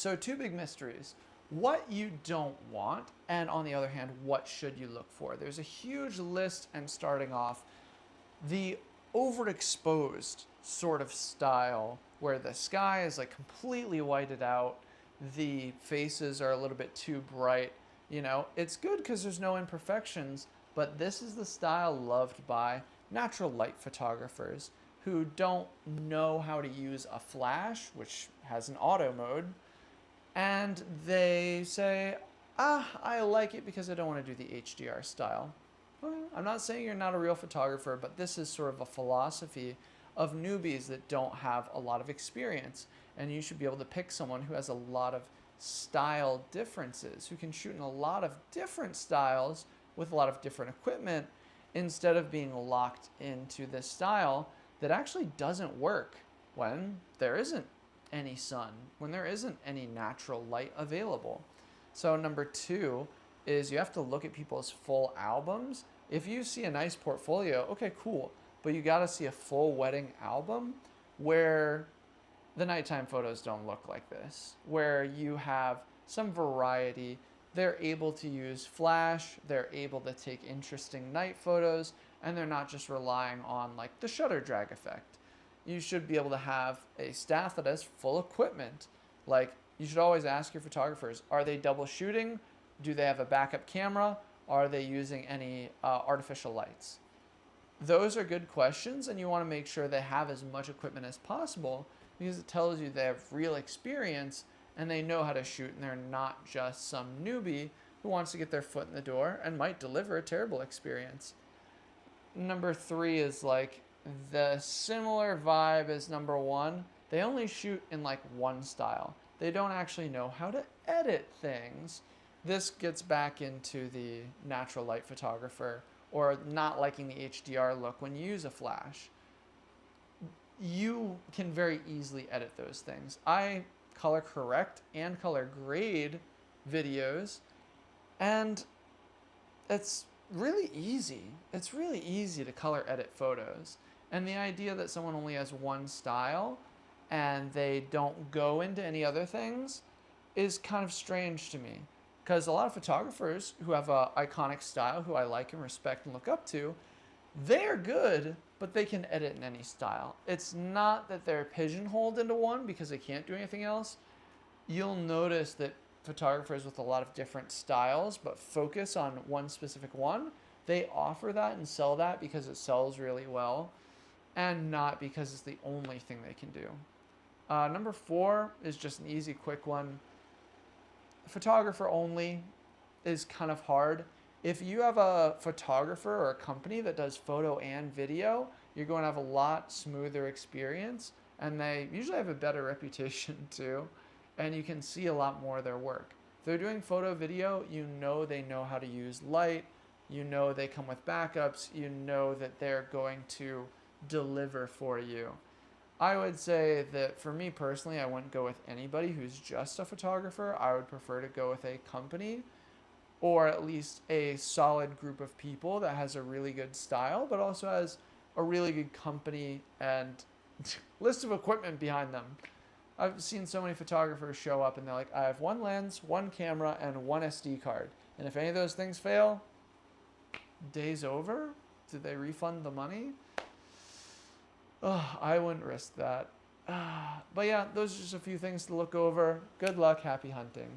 So two big mysteries. What you don't want, and on the other hand, what should you look for? There's a huge list, and starting off, the overexposed sort of style where the sky is like completely whited out, the faces are a little bit too bright. You know, it's good because there's no imperfections, but this is the style loved by natural light photographers who don't know how to use a flash, which has an auto mode, and they say, I like it because I don't want to do the HDR style. Well, I'm not saying you're not a real photographer, but this is sort of a philosophy of newbies that don't have a lot of experience. And you should be able to pick someone who has a lot of style differences, who can shoot in a lot of different styles with a lot of different equipment, instead of being locked into this style that actually doesn't work when there isn't any sun, when there isn't any natural light available. So number two is you have to look at people's full albums. If you see a nice portfolio, okay, cool, but you got to see a full wedding album where the nighttime photos don't look like this, where you have some variety. They're able to use flash, they're able to take interesting night photos, and they're not just relying on like the shutter drag effect. You should be able to have a staff that has full equipment. Like, you should always ask your photographers, are they double shooting? Do they have a backup camera? Are they using any artificial lights? Those are good questions, and you want to make sure they have as much equipment as possible, because it tells you they have real experience and they know how to shoot, and they're not just some newbie who wants to get their foot in the door and might deliver a terrible experience. Number three is like the similar vibe as number one. They only shoot in like one style. They don't actually know how to edit things. This gets back into the natural light photographer or not liking the HDR look when you use a flash. You can very easily edit those things. I color correct and color grade videos, and it's really easy. It's really easy to color edit photos. And the idea that someone only has one style and they don't go into any other things is kind of strange to me. Because a lot of photographers who have an iconic style, who I like and respect and look up to, they are good, but they can edit in any style. It's not that they're pigeonholed into one because they can't do anything else. You'll notice that photographers with a lot of different styles but focus on one specific one, they offer that and sell that because it sells really well, and not because it's the only thing they can do. Number four is just an easy, quick one. Photographer only is kind of hard. If you have a photographer or a company that does photo and video, you're going to have a lot smoother experience, and they usually have a better reputation too, and you can see a lot more of their work. If they're doing photo video, you know they know how to use light, you know they come with backups, you know that they're going to deliver for you. I would say that for me personally, I wouldn't go with anybody who's just a photographer. I would prefer to go with a company, or at least a solid group of people that has a really good style, but also has a really good company and list of equipment behind them. I've seen so many photographers show up and they're like, I have one lens, one camera, and one SD card. And if any of those things fail, day's over? Did they refund the money? Oh, I wouldn't risk that. But yeah, those are just a few things to look over. Good luck, happy hunting.